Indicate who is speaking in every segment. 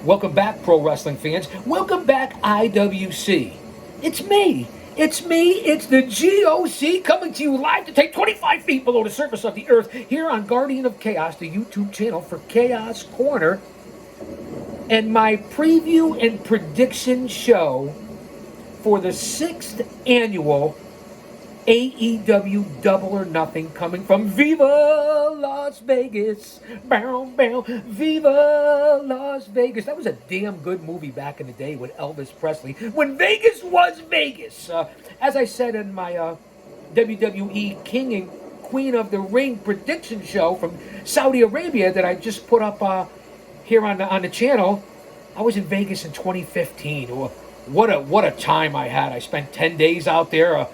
Speaker 1: Welcome back, pro wrestling fans. Welcome back, IWC. It's me. It's me. It's the G.O.C. coming to you live to take 25 feet below the surface of the earth here on Guardian of Chaos, the YouTube channel for Chaos Corner, and my preview and prediction show for the 6th annual AEW Double or Nothing, coming from Viva Las Vegas. Bow, bow, Viva Las Vegas. That was a damn good movie back in the day with Elvis Presley, when Vegas was Vegas. As I said in my WWE King and Queen of the Ring prediction show from Saudi Arabia that I just put up here on the channel, I was in Vegas in 2015. What a time I had. I spent 10 days out there.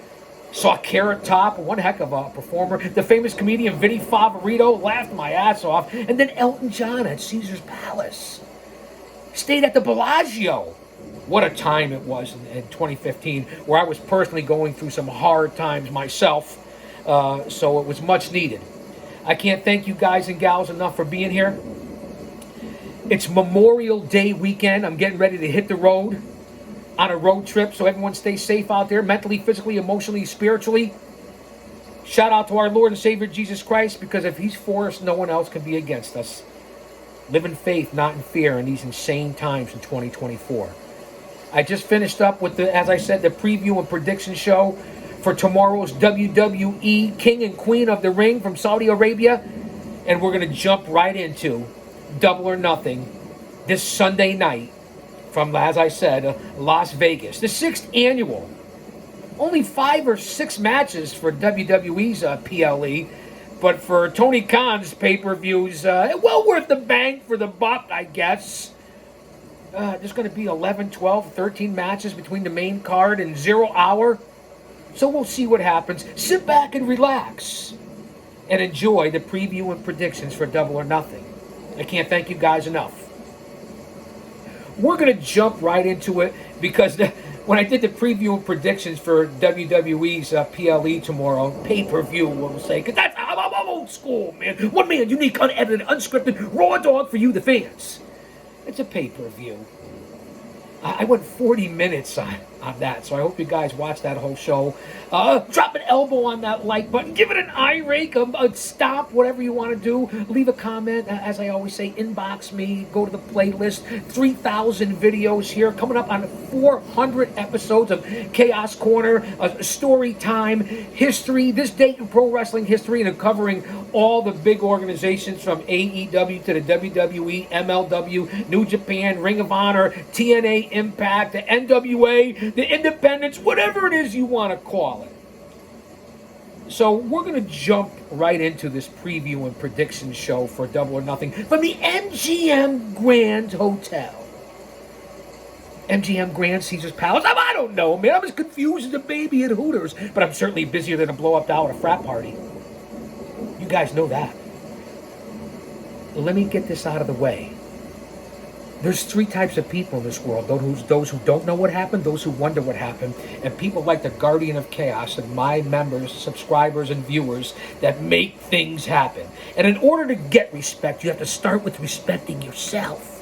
Speaker 1: Saw Carrot Top, one heck of a performer. The famous comedian Vinny Favorito, laughed my ass off. And then Elton John at Caesar's Palace. Stayed at the Bellagio. What a time it was in 2015, where I was personally going through some hard times myself. So it was much needed. I can't thank you guys and gals enough for being here. It's Memorial Day weekend. I'm getting ready to hit the road on a road trip, so everyone stay safe out there, mentally, physically, emotionally, spiritually. Shout out to our Lord and Savior Jesus Christ, because if he's for us, no one else can be against us. Live in faith, not in fear, in these insane times in 2024. I just finished up with as I said, the preview and prediction show for tomorrow's WWE King and Queen of the Ring from Saudi Arabia, and we're going to jump right into Double or Nothing this Sunday night from, as I said, Las Vegas. The 6th annual. Only 5 or 6 matches for WWE's PLE, but for Tony Khan's pay-per-views, well worth the bang for the buck, I guess. There's going to be 11, 12, 13 matches between the main card and 0 hour. So we'll see what happens. Sit back and relax and enjoy the preview and predictions for Double or Nothing. I can't thank you guys enough. We're going to jump right into it, because when I did the preview and predictions for WWE's PLE tomorrow, pay-per-view, we'll say, because I'm old school, man. One man, unique, unedited, unscripted, raw dog for you, the fans. It's a pay-per-view. I went 40 minutes on that, so I hope you guys watch that whole show. Drop an elbow on that like button. Give it an eye rake, a stop, whatever you want to do. Leave a comment. As I always say, inbox me. Go to the playlist. 3,000 videos here. Coming up on 400 episodes of Chaos Corner, story time, history, this date in pro wrestling history, and covering all the big organizations from AEW to the WWE, MLW, New Japan, Ring of Honor, TNA, Impact, the NWA, the Independents, whatever it is you want to call it. So we're going to jump right into this preview and prediction show for Double or Nothing from the MGM Grand Hotel. MGM Grand Caesar's Palace. I don't know, man. I'm as confused as a baby at Hooters, but I'm certainly busier than a blow-up doll at a frat party. You guys know that. Let me get this out of the way. There's 3 types of people in this world. Those who don't know what happened, those who wonder what happened, and people like the Guardian of Chaos and my members, subscribers, and viewers that make things happen. And in order to get respect, you have to start with respecting yourself.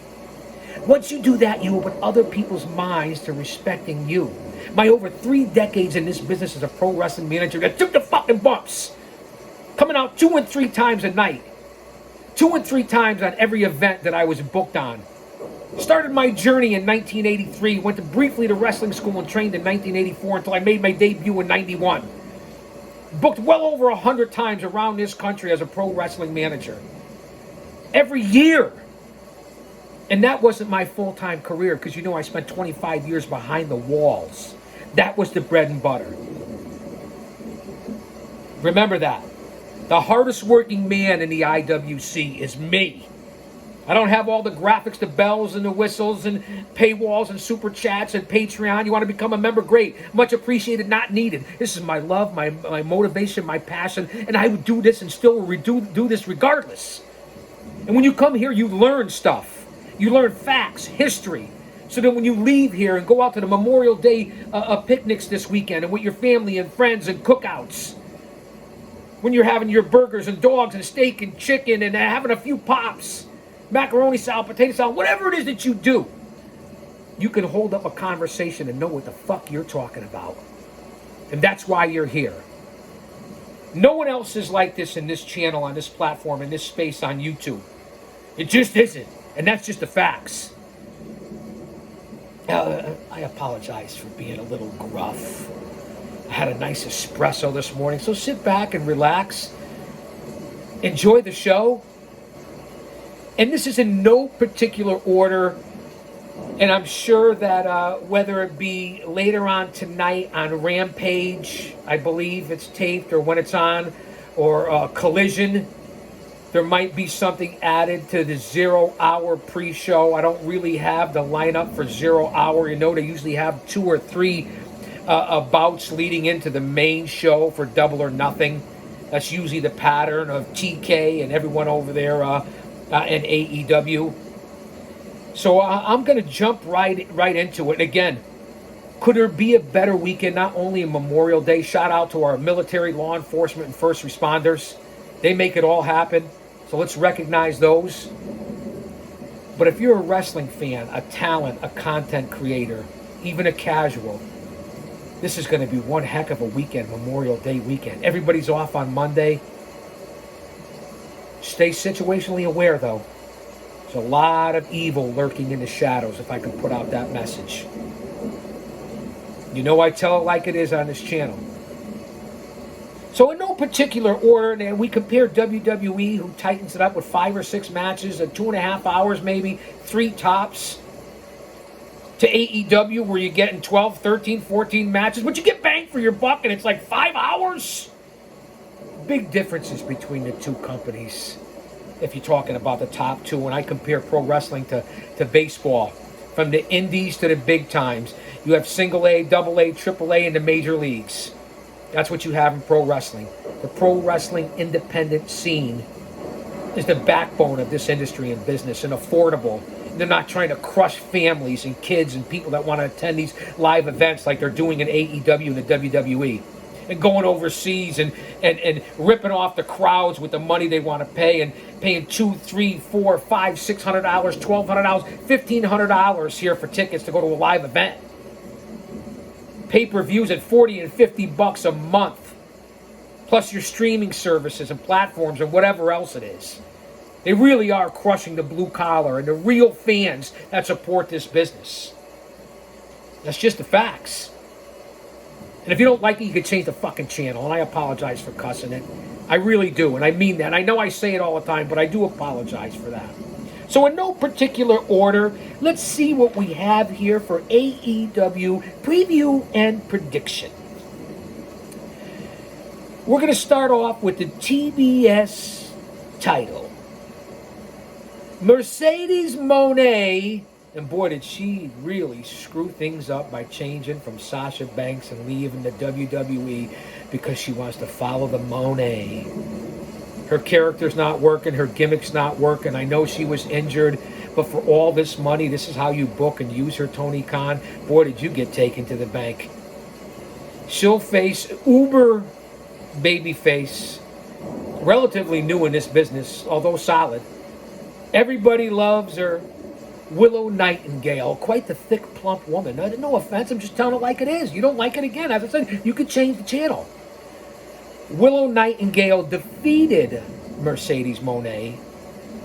Speaker 1: Once you do that, you open other people's minds to respecting you. My over 3 decades in this business as a pro wrestling manager that took the fucking bumps. Coming out 2 and 3 times a night. 2 and 3 times on every event that I was booked on. Started my journey in 1983, went briefly to wrestling school and trained in 1984 until I made my debut in 91. Booked well over 100 times around this country as a pro wrestling manager. Every year. And that wasn't my full-time career, because you know I spent 25 years behind the walls. That was the bread and butter. Remember that. The hardest working man in the IWC is me. I don't have all the graphics, the bells and the whistles and paywalls and super chats and Patreon. You want to become a member? Great. Much appreciated, not needed. This is my love, my motivation, my passion, and I would do this and still will do this regardless. And when you come here, you learn stuff. You learn facts, history. So that when you leave here and go out to the Memorial Day picnics this weekend and with your family and friends and cookouts, when you're having your burgers and dogs and steak and chicken and having a few pops, macaroni salad, potato salad, whatever it is that you do, you can hold up a conversation and know what the fuck you're talking about. And that's why you're here. No one else is like this in this channel, on this platform, in this space on YouTube. It just isn't. And that's just the facts. I apologize for being a little gruff. I had a nice espresso this morning, so sit back and relax. Enjoy the show. And this is in no particular order. And I'm sure that whether it be later on tonight on Rampage, I believe it's taped, or when it's on, or Collision, there might be something added to the 0 Hour pre-show. I don't really have the lineup for 0 Hour. You know, they usually have 2 or 3 bouts leading into the main show for Double or Nothing. That's usually the pattern of TK and everyone over there in AEW. So I'm going to jump right into it. And again, could there be a better weekend? Not only a Memorial Day, shout out to our military, law enforcement, and first responders. They make it all happen. So let's recognize those. But if you're a wrestling fan, a talent, a content creator, even a casual, this is going to be one heck of a weekend, Memorial Day weekend. Everybody's off on Monday. Stay situationally aware, though. There's a lot of evil lurking in the shadows, if I can put out that message. You know I tell it like it is on this channel. So in no particular order, we compare WWE, who tightens it up with 5 or 6 matches at 2.5 hours, maybe 3 tops, to AEW, where you're getting 12, 13, 14 matches, but you get bang for your buck, and it's like 5 hours. Big differences between the two companies. If you're talking about the top two, when I compare pro wrestling to baseball, from the indies to the big times, you have single A, double A, triple A in the major leagues. That's what you have in pro wrestling. The pro wrestling independent scene is the backbone of this industry and business, and affordable. They're not trying to crush families and kids and people that want to attend these live events like they're doing in AEW and the WWE. And going overseas and ripping off the crowds with the money they want to pay, and paying $200, $300, $400, $500, $600, $1,200, $1,500 here for tickets to go to a live event. Pay-per-views at $40 and $50 a month, plus your streaming services and platforms and whatever else it is. They really are crushing the blue collar and the real fans that support this business. That's just the facts. And if you don't like it, you can change the fucking channel. And I apologize for cussing it. I really do. And I mean that. I know I say it all the time, but I do apologize for that. So in no particular order, let's see what we have here for AEW preview and prediction. We're going to start off with the TBS title. Mercedes Moné. And boy, did she really screw things up by changing from Sasha Banks and leaving the WWE because she wants to follow the Moné. Her character's not working, her gimmick's not working. I know she was injured, but for all this money, this is how you book and use her, Tony Khan. Boy, did you get taken to the bank. She'll face uber babyface, relatively new in this business, although solid. Everybody loves her. Willow Nightingale, quite the thick, plump woman. No offense, I'm just telling it like it is. You don't like it again, as I said, you could change the channel. Willow Nightingale defeated Mercedes Moné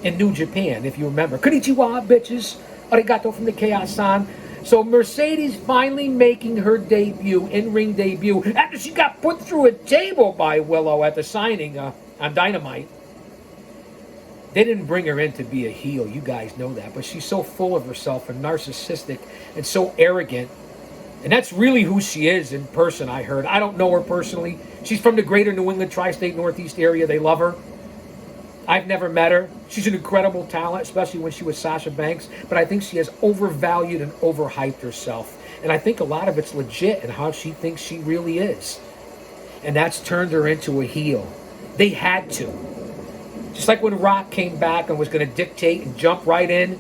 Speaker 1: in New Japan, if you remember. Konnichiwa, bitches. Arigato from the Chaos-san. So Mercedes finally making her debut, in-ring debut, after she got put through a table by Willow at the signing on Dynamite. They didn't bring her in to be a heel, you guys know that, but she's so full of herself and narcissistic and so arrogant. And that's really who she is in person, I heard. I don't know her personally. She's from the greater New England tri-state Northeast area. They love her. I've never met her. She's an incredible talent, especially when she was Sasha Banks, but I think she has overvalued and overhyped herself. And I think a lot of it's legit in how she thinks she really is. And that's turned her into a heel. They had to. Just like when Rock came back and was going to dictate and jump right in,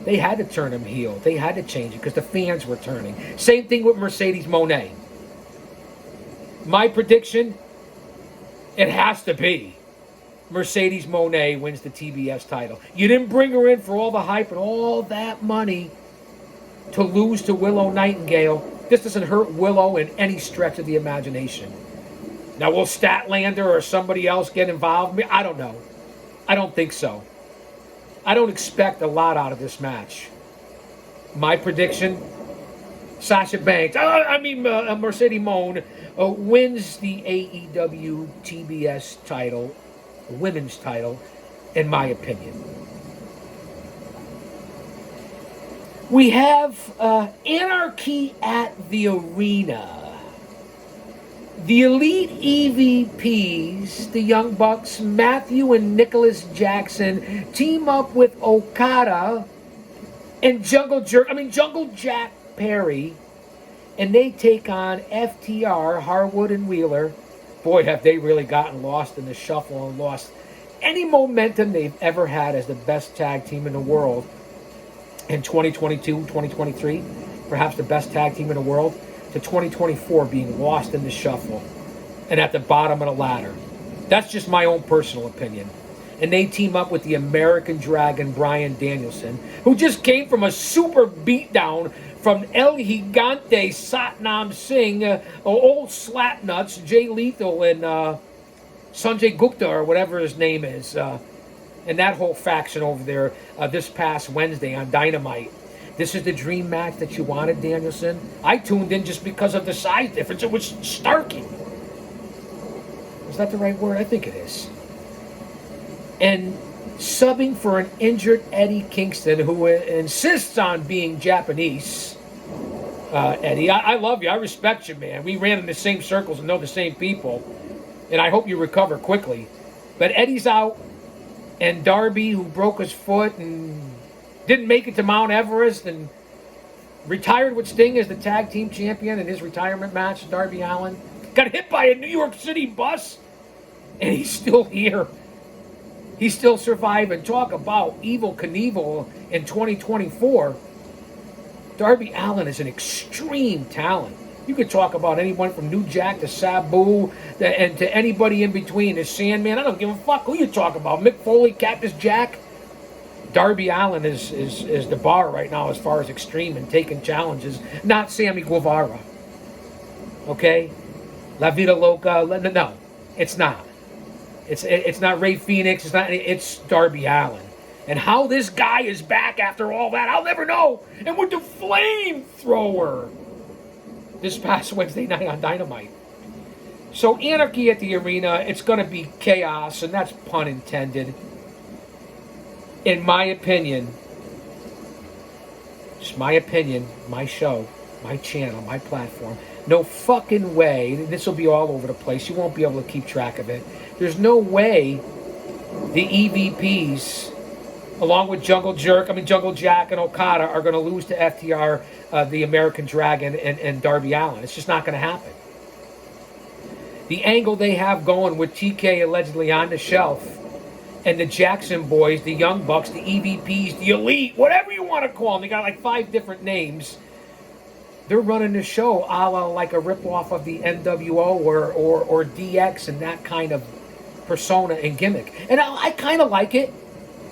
Speaker 1: they had to turn him heel. They had to change it because the fans were turning. Same thing with Mercedes Moné. My prediction, it has to be Mercedes Moné wins the TBS title. You didn't bring her in for all the hype and all that money to lose to Willow Nightingale. This doesn't hurt Willow in any stretch of the imagination. Now, will Statlander or somebody else get involved? I don't know. I don't think so. I don't expect a lot out of this match. My prediction, Sasha Banks, Mercedes Moné wins the AEW TBS title, women's title, in my opinion. We have Anarchy at the Arena. The Elite EVPs, the Young Bucks, Matthew and Nicholas Jackson, team up with Okada and Jungle Jack Perry, and they take on FTR, Harwood and Wheeler. Boy, have they really gotten lost in the shuffle and lost any momentum they've ever had as the best tag team in the world in 2022, 2023. Perhaps the best tag team in the world, to 2024 being lost in the shuffle and at the bottom of the ladder. That's just my own personal opinion. And they team up with the American Dragon, Bryan Danielson, who just came from a super beatdown from El Gigante Satnam Singh, old Slapnuts, Jay Lethal, and Sanjay Gupta, or whatever his name is, and that whole faction over there this past Wednesday on Dynamite. This is the dream match that you wanted, Danielson? I tuned in just because of the size difference. It was starky. Is that the right word? I think it is. And subbing for an injured Eddie Kingston, who insists on being Japanese. Eddie, I love you. I respect you, man. We ran in the same circles and know the same people. And I hope you recover quickly. But Eddie's out. And Darby, who broke his foot and didn't make it to Mount Everest and retired with Sting as the tag team champion in his retirement match, Darby Allin, got hit by a New York City bus, and he's still here. He's still surviving. Talk about Evel Knievel in 2024. Darby Allin is an extreme talent. You could talk about anyone from New Jack to Sabu and to anybody in between. The Sandman, I don't give a fuck who you talk about. Mick Foley, Cactus Jack. Darby Allin is the bar right now as far as extreme and taking challenges. Not Sammy Guevara. Okay? La Vida Loca. No, it's not. It's not Ray Phoenix. It's Darby Allin. And how this guy is back after all that, I'll never know. And with the flamethrower this past Wednesday night on Dynamite. So Anarchy at the Arena, it's going to be chaos, and that's pun intended. In my opinion, just my opinion, my show, my channel, my platform, no fucking way, this will be all over the place, you won't be able to keep track of it. There's no way the EVPs, along with Jungle Jack and Okada, are going to lose to FTR, the American Dragon, and Darby Allin. It's just not going to happen. The angle they have going with TK allegedly on the shelf, and the Jackson boys, the Young Bucks, the EVPs, the Elite, whatever you want to call them, they got like 5 different names. They're running the show a la like a ripoff of the NWO or DX and that kind of persona and gimmick. And I kind of like it.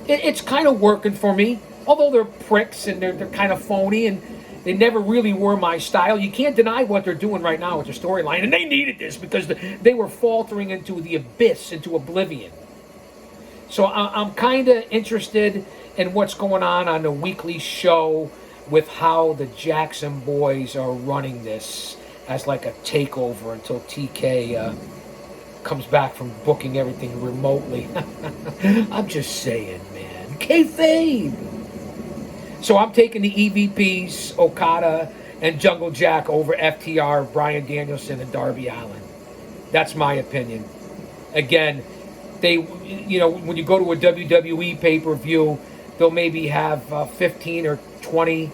Speaker 1: It's kind of working for me. Although they're pricks and they're kind of phony and they never really were my style. You can't deny what they're doing right now with their storyline. And they needed this because they were faltering into the abyss, into oblivion. So I'm kind of interested in what's going on the weekly show with how the Jackson boys are running this as like a takeover until TK comes back from booking everything remotely. I'm just saying, man. Kayfabe! So I'm taking the EVPs, Okada, and Jungle Jack over FTR, Bryan Danielson, and Darby Allin. That's my opinion. Again, when you go to a WWE pay-per-view, they'll maybe have 15 or 20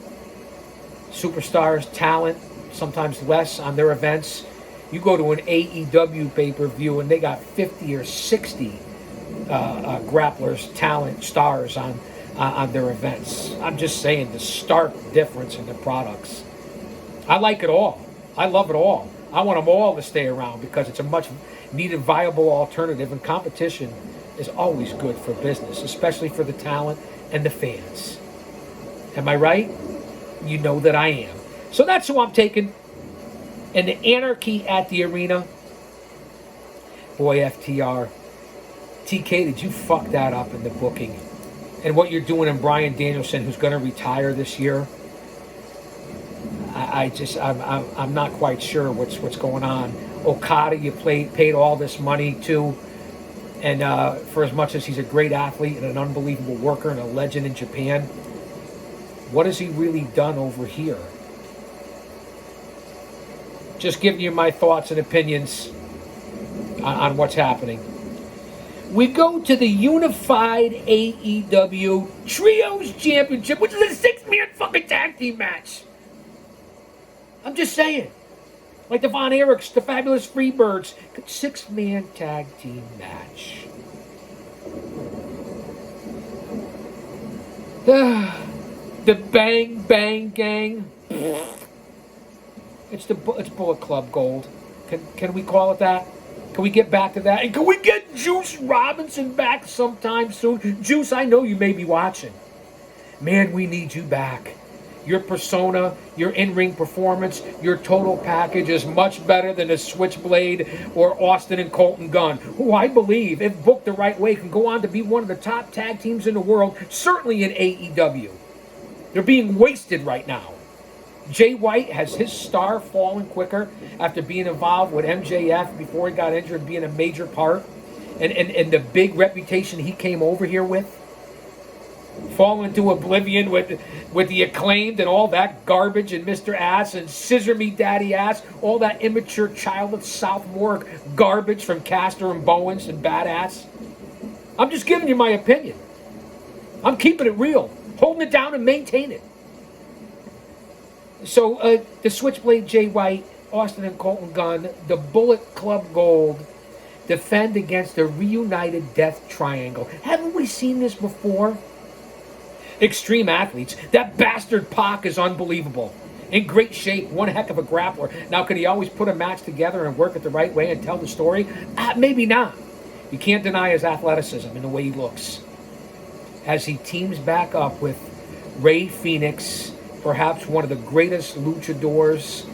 Speaker 1: superstars, talent, sometimes less, on their events. You go to an AEW pay-per-view and they got 50 or 60 grapplers, talent, stars on their events. I'm just saying the stark difference in the products. I like it all. I love it all. I want them all to stay around because it's a much needed, viable alternative, and competition is always good for business, especially for the talent and the fans. Am I right? You know that I am. So that's who I'm taking. And the anarchy at the arena. Boy, FTR. TK, did you fuck that up in the booking? And what you're doing in Bryan Danielson, who's going to retire this year. I'm not quite sure what's going on. Okada, you paid all this money to. And for as much as he's a great athlete and an unbelievable worker and a legend in Japan, what has he really done over here? Just giving you my thoughts and opinions on what's happening. We go to the unified AEW Trios Championship, which is a 6-man fucking tag team match. I'm just saying. Like the Von Erichs, the Fabulous Freebirds. 6-man tag team match. The Bang Bang Gang. It's Bullet Club Gold. Can we call it that? Can we get back to that? And can we get Juice Robinson back sometime soon? Juice, I know you may be watching. Man, we need you back. Your persona, your in-ring performance, your total package is much better than a Switchblade or Austin and Colton Gunn, who I believe, if booked the right way, can go on to be one of the top tag teams in the world, certainly in AEW. They're being wasted right now. Jay White has his star fallen quicker after being involved with MJF before he got injured, being a major part, and the big reputation he came over here with. Fall into oblivion with the Acclaimed and all that garbage and Mr. Ass and Scissor Me Daddy Ass, all that immature child of sophomore garbage from Castor and Bowens and Badass. I'm just giving you my opinion. I'm keeping it real, holding it down and maintaining it. So the Switchblade Jay White, Austin and Colton Gunn, the Bullet Club Gold defend against the reunited Death Triangle. Haven't we seen this before? Extreme athletes. That bastard Pac is unbelievable. In great shape, one heck of a grappler. Now, could he always put a match together and work it the right way and tell the story? Maybe not. You can't deny his athleticism and the way he looks. As he teams back up with Rey Fenix, perhaps one of the greatest luchadors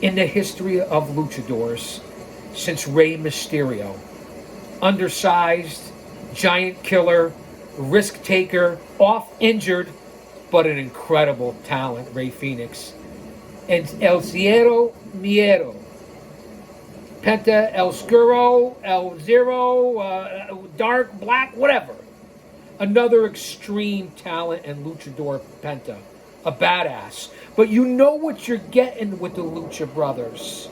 Speaker 1: in the history of luchadors since Rey Mysterio. Undersized, giant killer, risk taker, off injured, but an incredible talent, Rey Fenix. And El Cielo Miedo. Penta El Scuro, El Zero, Dark, Black, whatever. Another extreme talent and luchador, Penta. A badass. But you know what you're getting with the Lucha Brothers.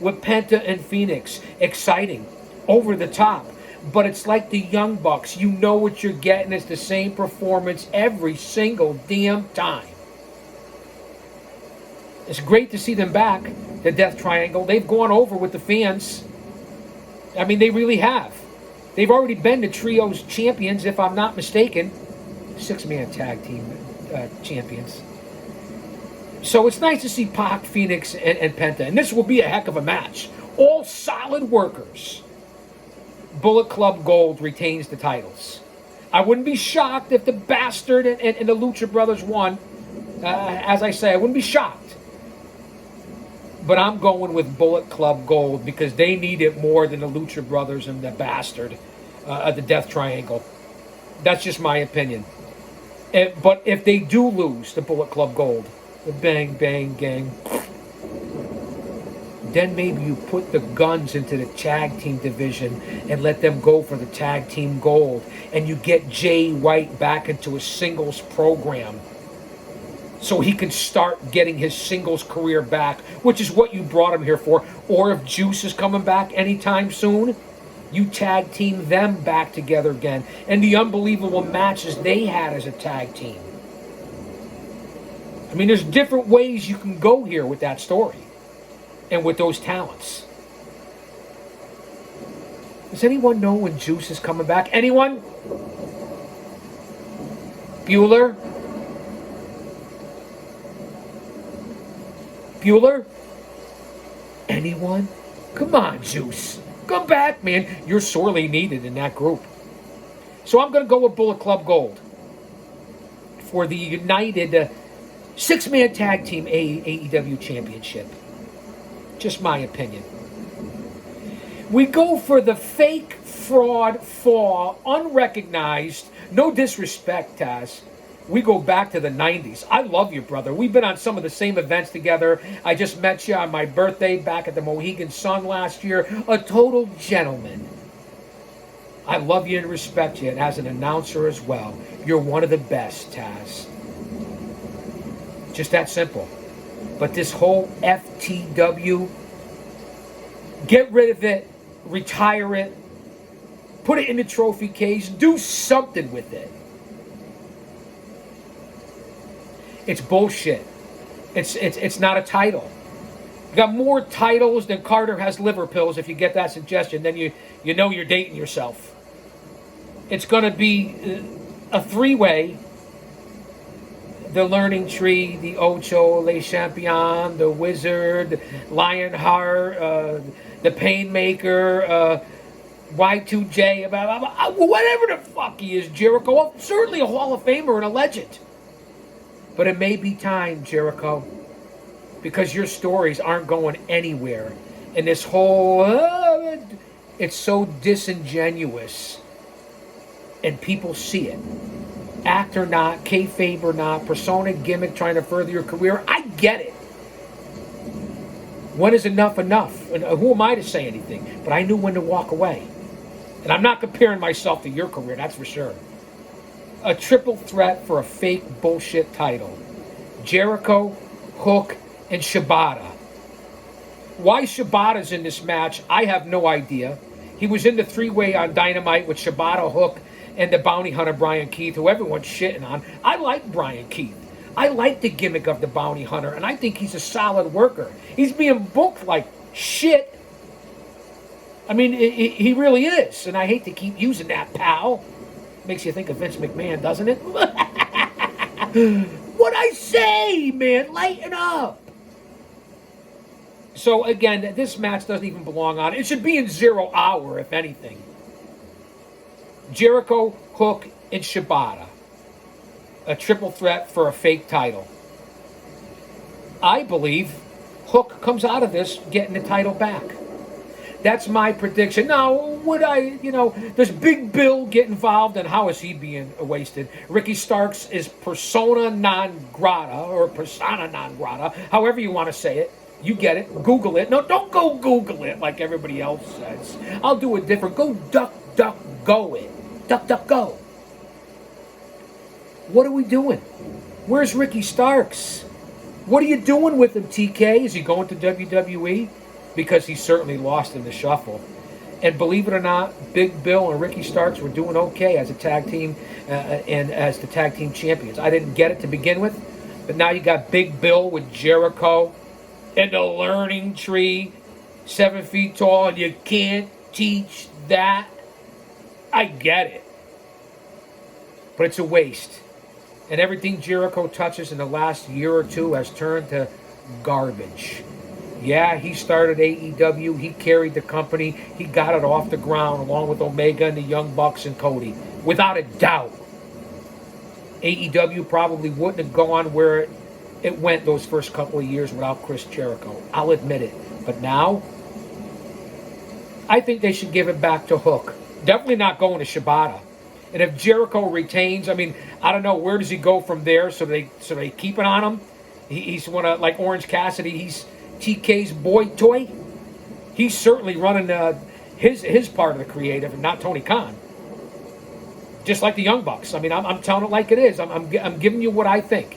Speaker 1: With Penta and Phoenix. Exciting. Over the top. But it's like the Young Bucks. You know what you're getting. It's the same performance every single damn time. It's great to see them back, the Death Triangle. They've gone over with the fans. I mean, they really have. They've already been the Trios champions, if I'm not mistaken. 6-man tag team champions. So it's nice to see Pac, Phoenix, and Penta. And this will be a heck of a match. All solid workers. Bullet Club Gold retains the titles. I wouldn't be shocked if the Bastard and the Lucha Brothers won. As I say, I wouldn't be shocked. But I'm going with Bullet Club Gold because they need it more than the Lucha Brothers and the Bastard, the Death Triangle. That's just my opinion. But if they do lose the Bullet Club Gold, the Bang Bang Gang, then maybe you put the Guns into the tag team division and let them go for the tag team gold. And you get Jay White back into a singles program so he can start getting his singles career back, which is what you brought him here for. Or if Juice is coming back anytime soon, you tag team them back together again. And the unbelievable matches they had as a tag team. I mean, there's different ways you can go here with that story. And with those talents. Does anyone know when Juice is coming back? Anyone? Bueller? Bueller? Anyone? Come on, Juice. Come back, man. You're sorely needed in that group. So I'm going to go with Bullet Club Gold for the United six-man tag team AEW championship. Just my opinion. We go for the fake fraud fall, unrecognized, no disrespect, Taz. We go back to the 90s. I love you, brother. We've been on some of the same events together. I just met you on my birthday back at the Mohegan Sun last year. A total gentleman. I love you and respect you, and as an announcer as well. You're one of the best, Taz. Just that simple. But this whole FTW, get rid of it, retire it, put it in the trophy case, do something with it. It's bullshit. It's not a title. You got more titles than Carter has liver pills. If you get that suggestion, then you know you're dating yourself. It's going to be a three-way. The Learning Tree, the Ocho, Le Champion, the Wizard, Lionheart, the Painmaker, Y2J, whatever the fuck he is, Jericho. Well, certainly a Hall of Famer and a legend. But it may be time, Jericho, because your stories aren't going anywhere. And this whole, it's so disingenuous. And people see it. Act or not, kayfabe or not, persona, gimmick, trying to further your career. I get it. When is enough enough? And who am I to say anything? But I knew when to walk away. And I'm not comparing myself to your career, that's for sure. A triple threat for a fake bullshit title. Jericho, Hook, and Shibata. Why Shibata's in this match, I have no idea. He was in the three-way on Dynamite with Shibata, Hook, and the bounty hunter Brian Keith, who everyone's shitting on. I like Brian Keith. I like the gimmick of the bounty hunter, and I think he's a solid worker. He's being booked like shit. I mean, he really is, and I hate to keep using that, pal. Makes you think of Vince McMahon, doesn't it? What I say, man, lighten up. So again, this match doesn't even belong on it. It should be in 0 hour, if anything. Jericho, Hook, and Shibata. A triple threat for a fake title. I believe Hook comes out of this getting the title back. That's my prediction. Now, would I, does Big Bill get involved, and how is he being wasted? Ricky Starks is persona non grata, or persona non grata, however you want to say it. You get it. Google it. No, don't go Google it like everybody else says. I'll do it different. Go duck, go it. Duck, go. What are we doing? Where's Ricky Starks? What are you doing with him, TK? Is he going to WWE? Because he certainly lost in the shuffle. And believe it or not, Big Bill and Ricky Starks were doing okay as a tag team and as the tag team champions. I didn't get it to begin with, but now you got Big Bill with Jericho and the Learning Tree, 7 feet tall, and you can't teach that. I get it. But it's a waste. And everything Jericho touches in the last year or two has turned to garbage. Yeah, he started AEW. He carried the company. He got it off the ground along with Omega and the Young Bucks and Cody. Without a doubt. AEW probably wouldn't have gone where it went those first couple of years without Chris Jericho. I'll admit it. But now, I think they should give it back to Hook. Definitely not going to Shibata. And if Jericho retains, I mean, I don't know, where does he go from there? So they keep it on him? He's one of, like Orange Cassidy, he's TK's boy toy. He's certainly running his part of the creative and not Tony Khan. Just like the Young Bucks. I mean, I'm telling it like it is. I'm giving you what I think.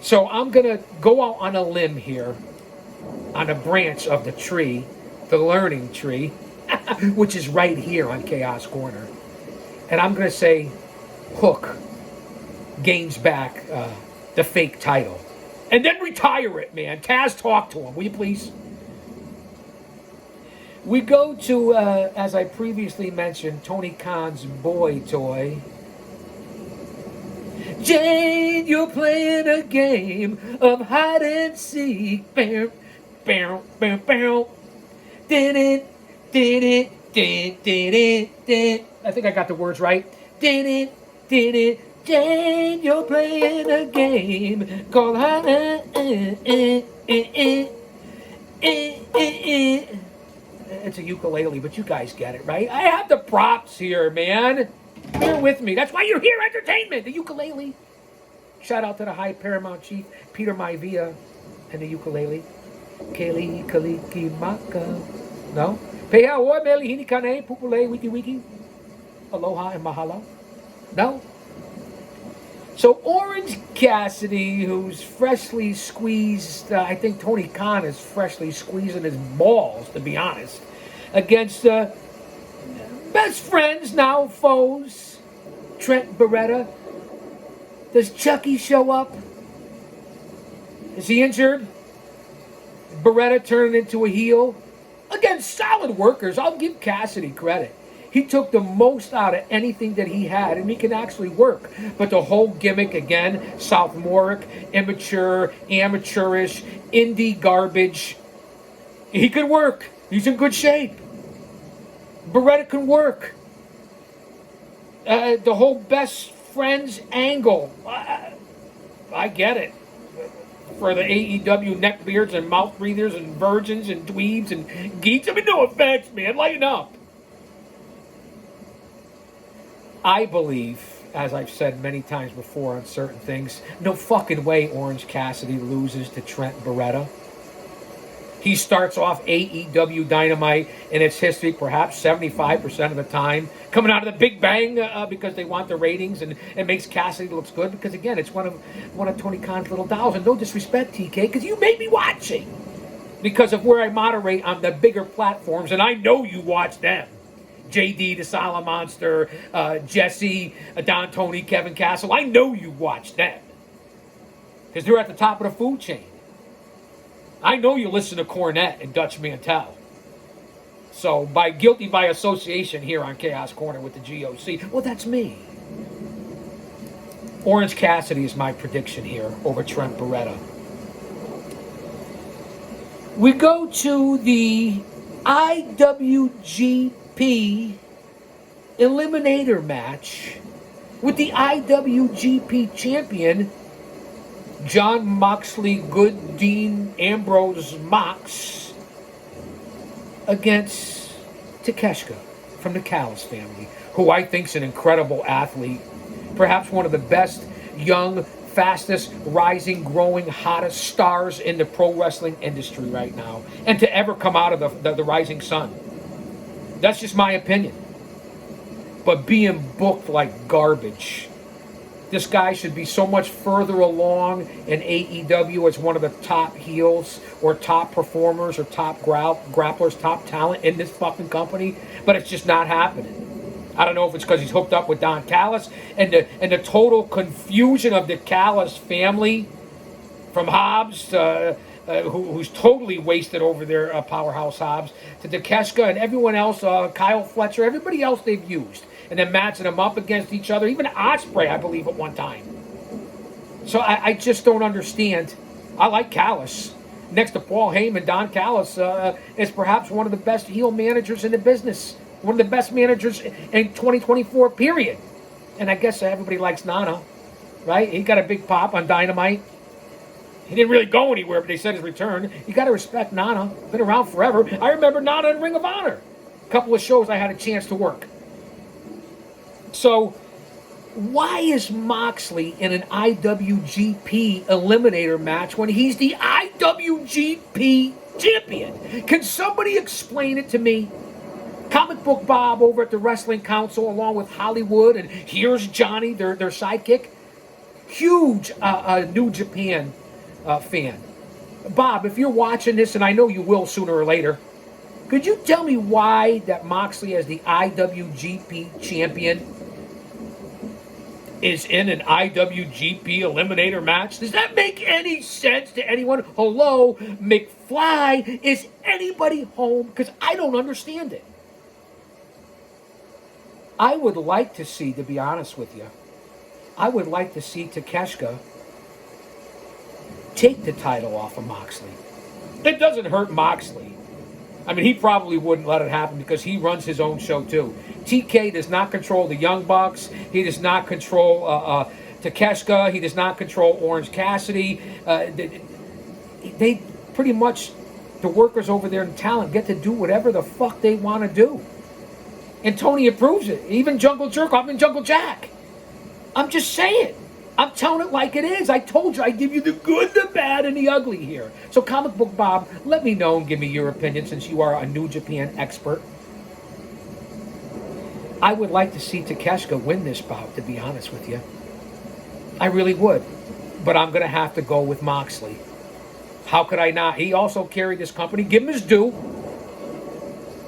Speaker 1: So I'm going to go out on a limb here, on a branch of the tree, the Learning Tree, which is right here on Chaos Corner. And I'm going to say Hook gains back the fake title. And then retire it, man. Taz, talk to him, will you please? We go to, as I previously mentioned, Tony Khan's boy toy. Jane, you're playing a game of hide and seek. Bam, bam, bam, bam. Did it, Din, din, din, din. I think I got the words right. Din, din, din, din. Jane, you're playing a game called It's a ukulele, but you guys get it, right? I have the props here, man. Bear with me. That's why you're here, entertainment. The ukulele. Shout out to the High Paramount Chief, Peter Maivia, and the ukulele. Keli Kaliki Maka. No? Peha Oi Meli Hinikane, Pupule, Wiki Wiki. Aloha and Mahalo. No? So Orange Cassidy, who's freshly squeezed, I think Tony Khan is freshly squeezing his balls, to be honest, against best friends, now foes, Trent Beretta. Does Chucky show up? Is he injured? Beretta turning into a heel? Again, solid workers. I'll give Cassidy credit. He took the most out of anything that he had, and he can actually work. But the whole gimmick, again, sophomoric, immature, amateurish, indie garbage. He can work. He's in good shape. Beretta can work. The whole best friends angle. I get it. For the AEW neckbeards and mouth breathers and virgins and dweebs and geeks. I mean, no offense, man. Lighten up. I believe, as I've said many times before on certain things, no fucking way Orange Cassidy loses to Trent Beretta. He starts off AEW Dynamite in its history, perhaps 75% of the time, coming out of the Big Bang because they want the ratings, and it makes Cassidy looks good because, again, it's one of Tony Khan's little dolls. And no disrespect, TK, because you made me watching because of where I moderate on the bigger platforms, and I know you watch them. JD, the Solid Monster, Jesse, Don Tony, Kevin Castle. I know you watch them because they're at the top of the food chain. I know you listen to Cornette and Dutch Mantel. So, guilty by association here on Chaos Corner with the G.O.C. Well, that's me. Orange Cassidy is my prediction here over Trent Beretta. We go to the IWGP Eliminator match with the IWGP champion John Moxley Good Dean Ambrose Mox against Takeshita from the Callis family, who I think is an incredible athlete, perhaps one of the best young, fastest, rising, growing, hottest stars in the pro wrestling industry right now, and to ever come out of the rising sun. That's just my opinion. But being booked like garbage. This guy should be so much further along in AEW as one of the top heels or top performers or top grapplers, top talent in this fucking company. But it's just not happening. I don't know if it's because he's hooked up with Don Callis and the total confusion of the Callis family from Hobbs who's totally wasted over there, Powerhouse Hobbs, to Takeshita and everyone else, Kyle Fletcher, everybody else they've used. And then matching them up against each other. Even Ospreay, I believe, at one time. So I just don't understand. I like Callis. Next to Paul Heyman, Don Callis is perhaps one of the best heel managers in the business. One of the best managers in 2024, period. And I guess everybody likes Nana, right? He got a big pop on Dynamite. He didn't really go anywhere, but they said his return. You got to respect Nana. Been around forever. I remember Nana in Ring of Honor. A couple of shows I had a chance to work. So, why is Moxley in an IWGP Eliminator match when he's the IWGP champion? Can somebody explain it to me? Comic Book Bob over at the Wrestling Council, along with Hollywood, and here's Johnny, their sidekick. Huge New Japan fan. Bob, if you're watching this, and I know you will sooner or later, could you tell me why that Moxley as the IWGP champion is in an IWGP Eliminator match? Does that make any sense to anyone? Hello, McFly, is anybody home? Because I don't understand it. I would like to see, to be honest with you, I would like to see Takeshita take the title off of Moxley. It doesn't hurt Moxley. I mean, he probably wouldn't let it happen because he runs his own show too. TK does not control the Young Bucks. He does not control Takeshita. He does not control Orange Cassidy. They pretty much, the workers over there in talent get to do whatever the fuck they want to do. And Tony approves it. Even Jungle Jerkoff and Jungle Jack. I'm just saying. I'm telling it like it is. I told you I give you the good, the bad, and the ugly here. So Comic Book Bob, let me know and give me your opinion since you are a New Japan expert. I would like to see Takeshita win this bout, to be honest with you. I really would. But I'm going to have to go with Moxley. How could I not? He also carried this company. Give him his due.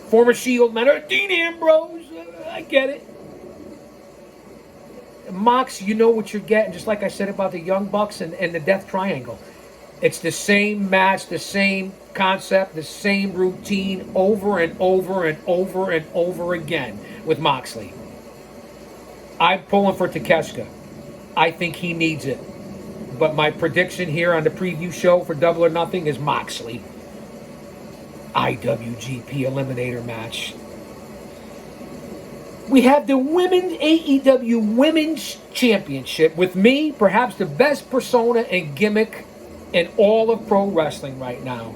Speaker 1: Former Shield member, Dean Ambrose. I get it. Mox, you know what you're getting, just like I said about the Young Bucks and the Death Triangle. It's the same match, the same concept, the same routine over and over and over and over again with Moxley. I'm pulling for Takeshita. I think he needs it. But my prediction here on the preview show for Double or Nothing is Moxley. IWGP Eliminator match. We have the Women's AEW Women's Championship. With me, perhaps the best persona and gimmick in all of pro wrestling right now.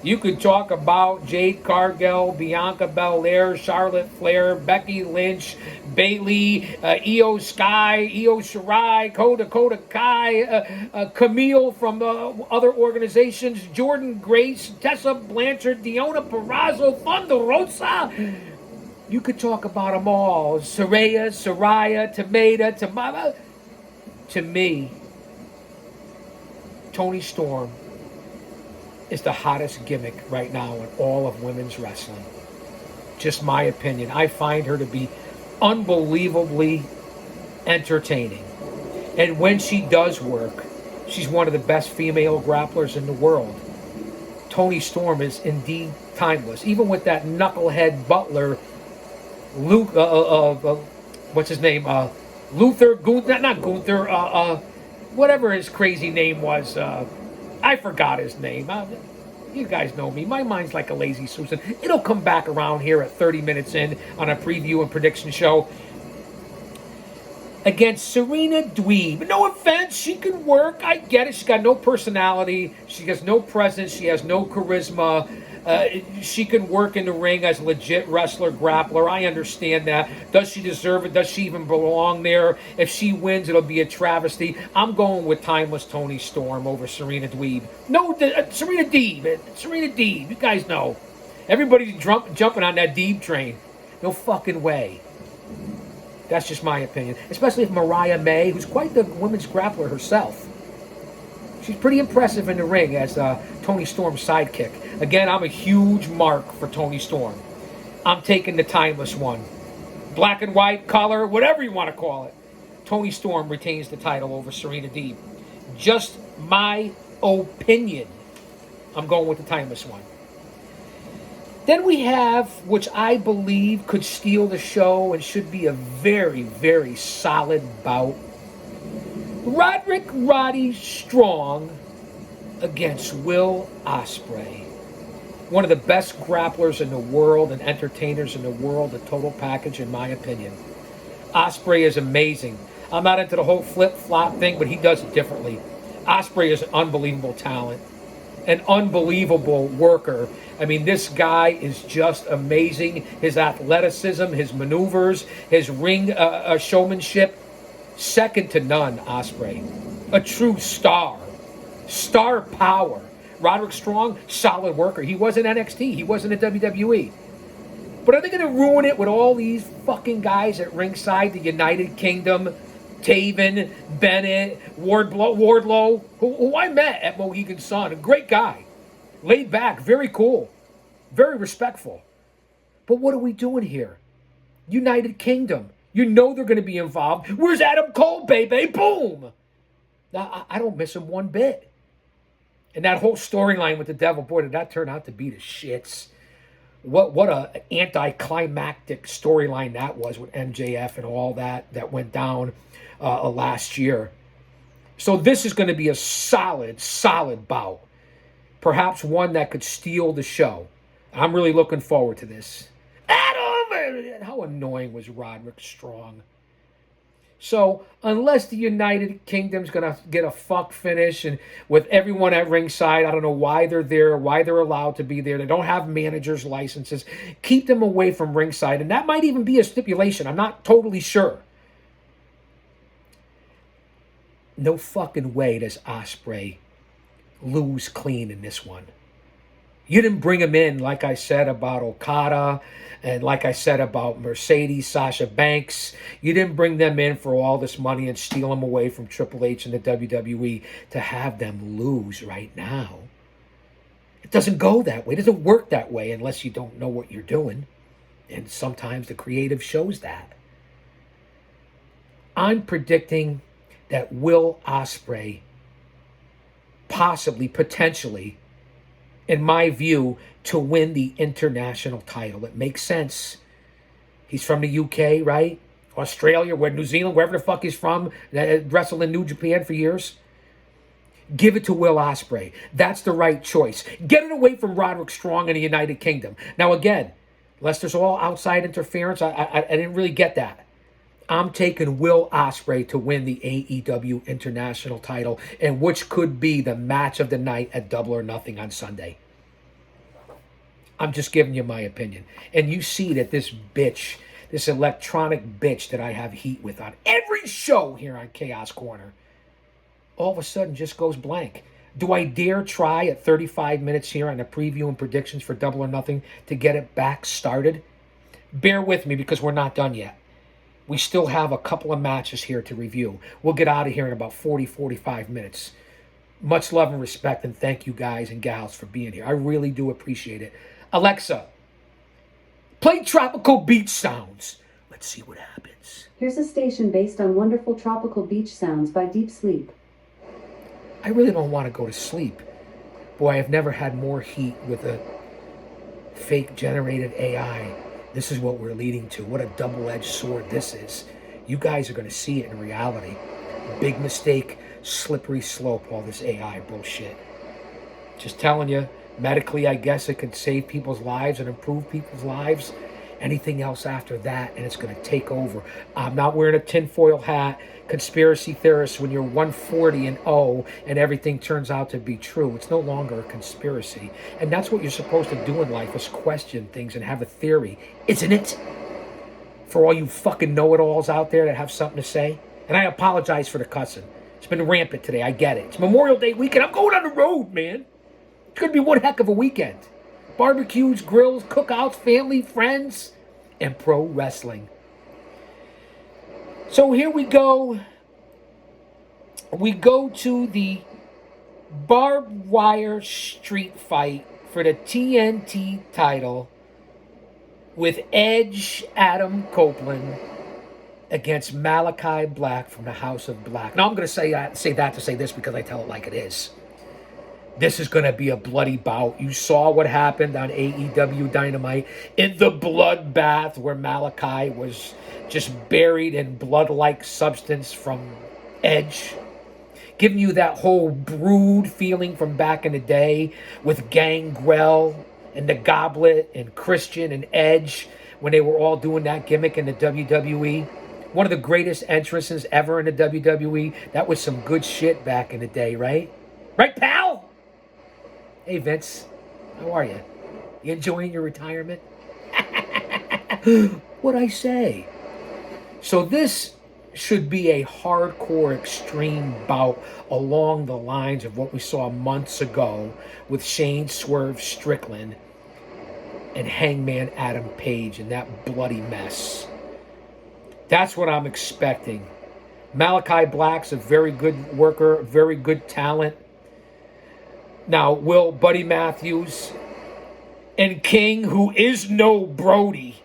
Speaker 1: You could talk about Jade Cargill, Bianca Belair, Charlotte Flair, Becky Lynch, Bayley, Io Sky, Io Shirai, Dakota Kai, Camille from other organizations, Jordan Grace, Tessa Blanchard, Deonna Purrazzo, Thunder Rosa. You could talk about them all. Saraya, Tamada, Tamara. To me, Toni Storm is the hottest gimmick right now in all of women's wrestling. Just my opinion. I find her to be unbelievably entertaining. And when she does work, she's one of the best female grapplers in the world. Toni Storm is indeed timeless. Even with that knucklehead butler, Luke, what's his name? Luther, not Gunther, whatever his crazy name was. I forgot his name. You guys know me. My mind's like a lazy Susan. It'll come back around here at 30 minutes in on a preview and prediction show. Against Serena Dweeb. No offense, she can work. I get it. She's got no personality. She has no presence. She has no charisma. She can work in the ring as a legit wrestler, grappler. I understand that. Does she deserve it? Does she even belong there? If she wins, it'll be a travesty. I'm going with timeless Toni Storm over Serena Dweeb. No, Serena Deeb. Serena Deeb. You guys know. Everybody's jumping on that Deeb train. No fucking way. That's just my opinion. Especially if Mariah May, who's quite the women's grappler herself. She's pretty impressive in the ring as Toni Storm's sidekick. Again, I'm a huge mark for Toni Storm. I'm taking the timeless one. Black and white, color, whatever you want to call it. Toni Storm retains the title over Serena Deeb. Just my opinion. I'm going with the timeless one. Then we have, which I believe could steal the show and should be a very, very solid bout. Roddy Strong against Will Ospreay. One of the best grapplers in the world and entertainers in the world, a total package in my opinion. Ospreay is amazing. I'm not into the whole flip-flop thing, but he does it differently. Ospreay is an unbelievable talent, an unbelievable worker. I mean, this guy is just amazing. His athleticism, his maneuvers, his ring showmanship, second to none, Ospreay. A true star. Star power. Roderick Strong, solid worker. He was in NXT. He wasn't in WWE. But are they going to ruin it with all these fucking guys at ringside, the United Kingdom, Taven, Bennett, Wardlow, who I met at Mohegan Sun. A great guy. Laid back, very cool. Very respectful. But what are we doing here? United Kingdom. You know they're going to be involved. Where's Adam Cole, baby? Boom! Now, I don't miss him one bit. And that whole storyline with the Devil, boy, did that turn out to be the shits. What a anticlimactic storyline that was with MJF and all that went down last year. So this is going to be a solid bout. Perhaps one that could steal the show. I'm really looking forward to this. Adam! How annoying was Roderick Strong? So, unless the United Kingdom's going to get a fuck finish and with everyone at ringside, I don't know why they're there, why they're allowed to be there. They don't have managers' licenses. Keep them away from ringside. And that might even be a stipulation. I'm not totally sure. No fucking way does Ospreay lose clean in this one. You didn't bring him in, like I said about Okada and like I said about Mercedes, Sasha Banks. You didn't bring them in for all this money and steal them away from Triple H and the WWE to have them lose right now. It doesn't go that way. It doesn't work that way unless you don't know what you're doing. And sometimes the creative shows that. I'm predicting that Will Ospreay possibly, potentially, in my view, to win the international title. It makes sense. He's from the UK, right? Australia, where New Zealand, wherever the fuck he's from, wrestled in New Japan for years. Give it to Will Ospreay. That's the right choice. Get it away from Roderick Strong in the United Kingdom. Now again, unless there's all outside interference, I didn't really get that. I'm taking Will Ospreay to win the AEW International title, and which could be the match of the night at Double or Nothing on Sunday. I'm just giving you my opinion. And you see that this bitch, this electronic bitch that I have heat with on every show here on Chaos Corner, all of a sudden just goes blank. Do I dare try at 35 minutes here on the preview and predictions for Double or Nothing to get it back started? Bear with me because we're not done yet. We still have a couple of matches here to review. We'll get out of here in about 40, 45 minutes. Much love and respect, and thank you guys and gals for being here. I really do appreciate it. Alexa, play tropical beach sounds. Let's see what happens.
Speaker 2: Here's a station based on wonderful tropical beach sounds by Deep Sleep.
Speaker 1: I really don't want to go to sleep. Boy, I've never had more heat with a fake generated AI. This is what we're leading to. What a double-edged sword this is. You guys are going to see it in reality. Big mistake, slippery slope, all this AI bullshit. Just telling you, medically, I guess it could save people's lives and improve people's lives. Anything else after that, and it's going to take over. I'm not wearing a tinfoil hat. Conspiracy theorists, when you're 140 and 0 and everything turns out to be true, it's no longer a conspiracy. And that's what you're supposed to do in life, is question things and have a theory, isn't it? For all you fucking know-it-alls out there that have something to say. And I apologize for the cussing. It's been rampant today, I get it. It's Memorial Day weekend. I'm going on the road, man. It's going to be one heck of a weekend. Barbecues, grills, cookouts, family, friends, and pro wrestling. So here we go. We go to the barbed wire street fight for the TNT title with Edge Adam Copeland against Malachi Black from the House of Black. Now I'm going to say that to say this because I tell it like it is. This is going to be a bloody bout. You saw what happened on AEW Dynamite in the bloodbath where Malachi was just buried in blood-like substance from Edge. Giving you that whole brood feeling from back in the day with Gangrel and the Goblet and Christian and Edge when they were all doing that gimmick in the WWE. One of the greatest entrances ever in the WWE. That was some good shit back in the day, right? Right, pal? Hey, Vince, how are you? You enjoying your retirement? What'd I say? So this should be a hardcore extreme bout along the lines of what we saw months ago with Shane Swerve Strickland and Hangman Adam Page and that bloody mess. That's what I'm expecting. Malachi Black's a very good worker, very good talent. Now, will Buddy Matthews and King, who is no Brody,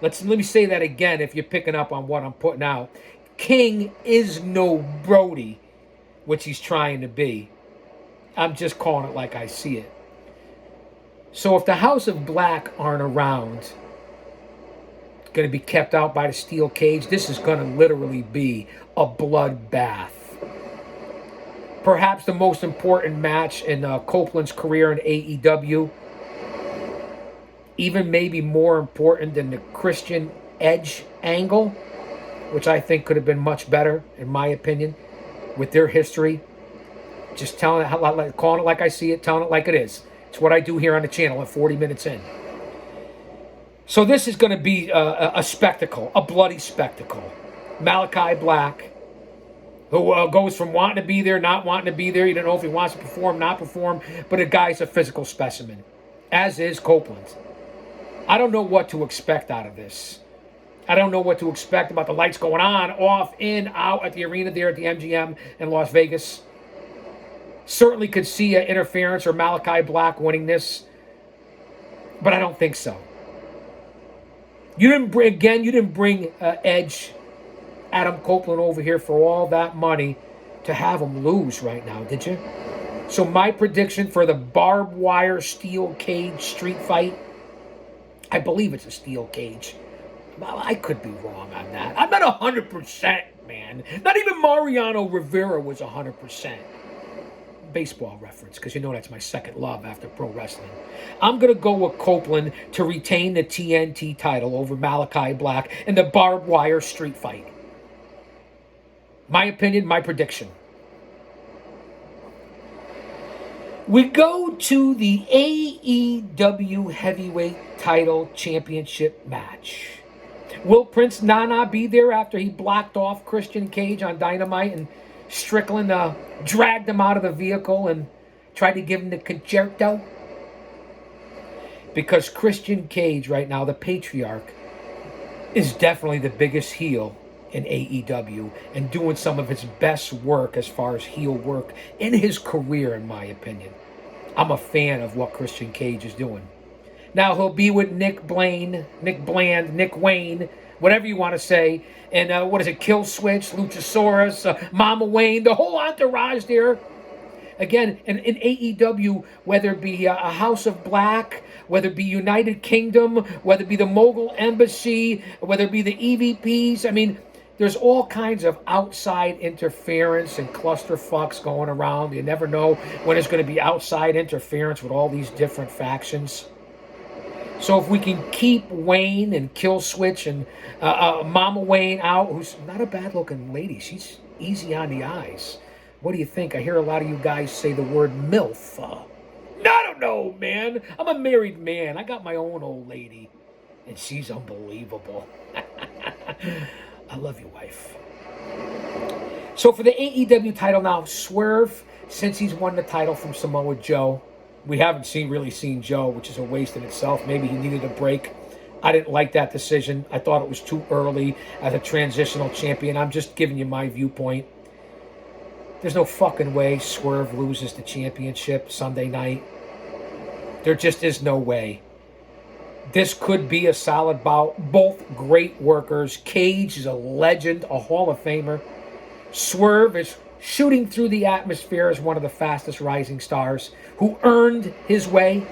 Speaker 1: let me say that again if you're picking up on what I'm putting out. King is no Brody, which he's trying to be. I'm just calling it like I see it. So if the House of Black aren't around, going to be kept out by the steel cage, this is going to literally be a bloodbath. Perhaps the most important match in Copeland's career in AEW. even maybe more important than the Christian Edge angle, which I think could have been much better, in my opinion, with their history. Just telling it, calling it like I see it, telling it like it is. It's what I do here on the channel at 40 minutes in. So this is going to be a spectacle, a bloody spectacle. Malachi Black, who goes from wanting to be there, not wanting to be there. You don't know if he wants to perform, not perform, but a guy's a physical specimen, as is Copeland. I don't know what to expect out of this. I don't know what to expect about the lights going on, off, in, out at the arena there at the MGM in Las Vegas. Certainly could see an interference or Malachi Black winning this, but I don't think so. You didn't bring Edge, Adam Copeland over here for all that money to have him lose right now, did you? So my prediction for the barbed wire steel cage street fight, I believe it's a steel cage. I could be wrong on that. I'm not 100%, man. Not even Mariano Rivera was 100%. Baseball reference, because you know that's my second love after pro wrestling. I'm going to go with Copeland to retain the TNT title over Malachi Black in the barbed wire street fight. My opinion, my prediction. We go to the AEW Heavyweight Title Championship match. Will Prince Nana be there after he blocked off Christian Cage on Dynamite and Strickland dragged him out of the vehicle and tried to give him the concerto? Because Christian Cage right now, the patriarch, is definitely the biggest heel in AEW and doing some of his best work as far as heel work in his career, in my opinion. I'm a fan of what Christian Cage is doing. Now he'll be with Nick Bland, Nick Wayne, whatever you want to say. And what is it, Kill Switch, Luchasaurus, Mama Wayne, the whole entourage there. Again, in AEW, whether it be a House of Black, whether it be United Kingdom, whether it be the Mogul Embassy, whether it be the EVPs, I mean, there's all kinds of outside interference and clusterfucks going around. You never know when it's going to be outside interference with all these different factions. So if we can keep Wayne and Kill Switch and Mama Wayne out, who's not a bad-looking lady. She's easy on the eyes. What do you think? I hear a lot of you guys say the word MILF. I don't know, man. I'm a married man. I got my own old lady, and she's unbelievable. I love you, wife. So for the AEW title now, Swerve, since he's won the title from Samoa Joe, we haven't really seen Joe, which is a waste in itself. Maybe he needed a break. I didn't like that decision. I thought it was too early as a transitional champion. I'm just giving you my viewpoint. There's no fucking way Swerve loses the championship Sunday night. There just is no way. This could be a solid bout. Both great workers. Cage is a legend, a Hall of Famer. Swerve is shooting through the atmosphere as one of the fastest rising stars who earned his way,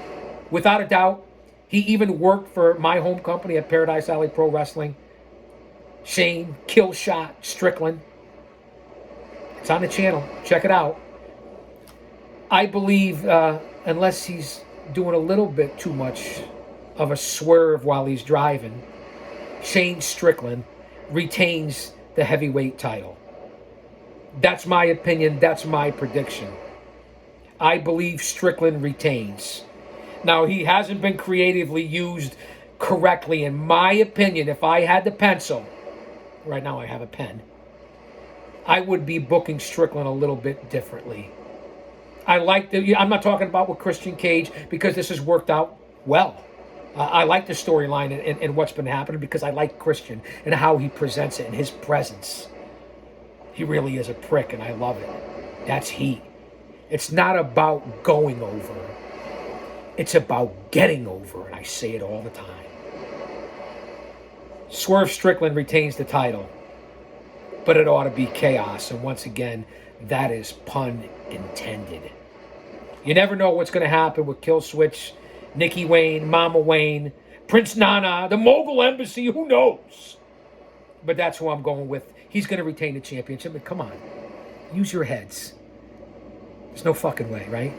Speaker 1: without a doubt. He even worked for my home company at Paradise Alley Pro Wrestling. Shane, Killshot, Strickland. It's on the channel. Check it out. I believe, unless he's doing a little bit too much of a swerve while he's driving, Shane Strickland retains the heavyweight title. That's my opinion. That's my prediction. I believe Strickland retains. Now, he hasn't been creatively used correctly, in my opinion. If I had the pencil, right now I have a pen, I would be booking Strickland a little bit differently. I'm not talking about with Christian Cage, because this has worked out well. I like the storyline and what's been happening, because I like Christian and how he presents it and his presence. He really is a prick, and I love it. That's heat. It's not about going over. It's about getting over, and I say it all the time. Swerve Strickland retains the title, but it ought to be chaos, and once again, that is pun intended. You never know what's going to happen with Kill Switch, Nikki Wayne, Mama Wayne, Prince Nana, the Mogul Embassy, who knows? But that's who I'm going with. He's going to retain the championship. But come on, use your heads. There's no fucking way, right?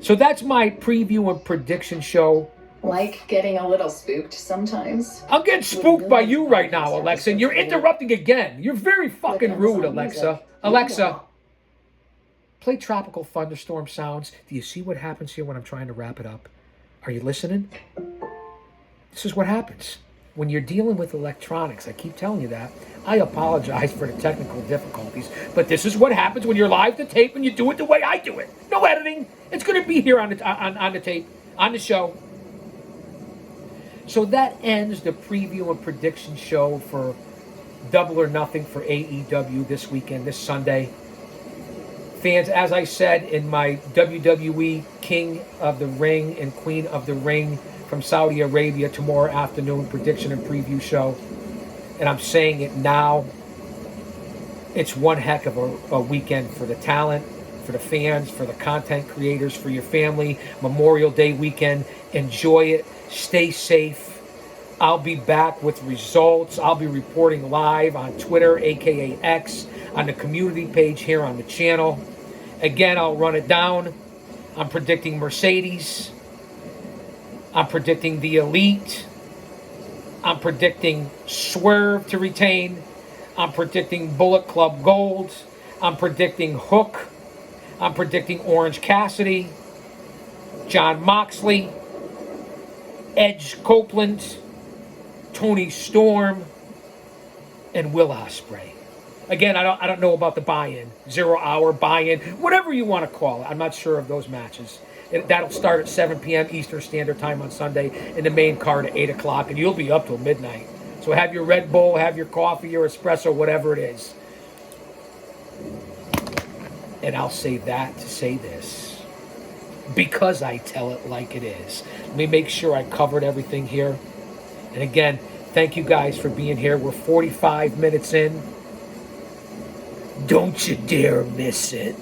Speaker 1: So that's my preview and prediction show
Speaker 3: like getting a little spooked sometimes.
Speaker 1: I'm getting spooked by you right now, Alexa, and you're interrupting again. You're very fucking rude, Alexa. Alexa, play Tropical Thunderstorm sounds. Do you see what happens here when I'm trying to wrap it up? Are you listening? This is what happens when you're dealing with electronics. I keep telling you that. I apologize for the technical difficulties, but this is what happens when you're live to tape and you do it the way I do it. No editing. It's going to be here on the tape, on the show. So that ends the preview and prediction show for Double or Nothing for AEW this weekend, this Sunday. Fans, as I said in my WWE King of the Ring and Queen of the Ring from Saudi Arabia tomorrow afternoon prediction and preview show, and I'm saying it now, it's one heck of a weekend for the talent, for the fans, for the content creators, for your family. Memorial Day weekend. Enjoy it. Stay safe. I'll be back with results. I'll be reporting live on Twitter, aka X, on the community page here on the channel. Again, I'll run it down. I'm predicting Mercedes. I'm predicting the Elite. I'm predicting Swerve to retain. I'm predicting Bullet Club Gold. I'm predicting Hook. I'm predicting Orange Cassidy, John Moxley, Edge Copeland, Tony Storm, and Will Ospreay. Again, I don't know about the buy-in, 0 hour buy-in, whatever you want to call it. I'm not sure of those matches. That'll start at 7 p.m. Eastern Standard Time on Sunday, and the main card at 8 o'clock, and you'll be up till midnight. So have your Red Bull, have your coffee, your espresso, whatever it is. And I'll say that to say this, because I tell it like it is. Let me make sure I covered everything here. And again, thank you guys for being here. We're 45 minutes in. Don't you dare miss it.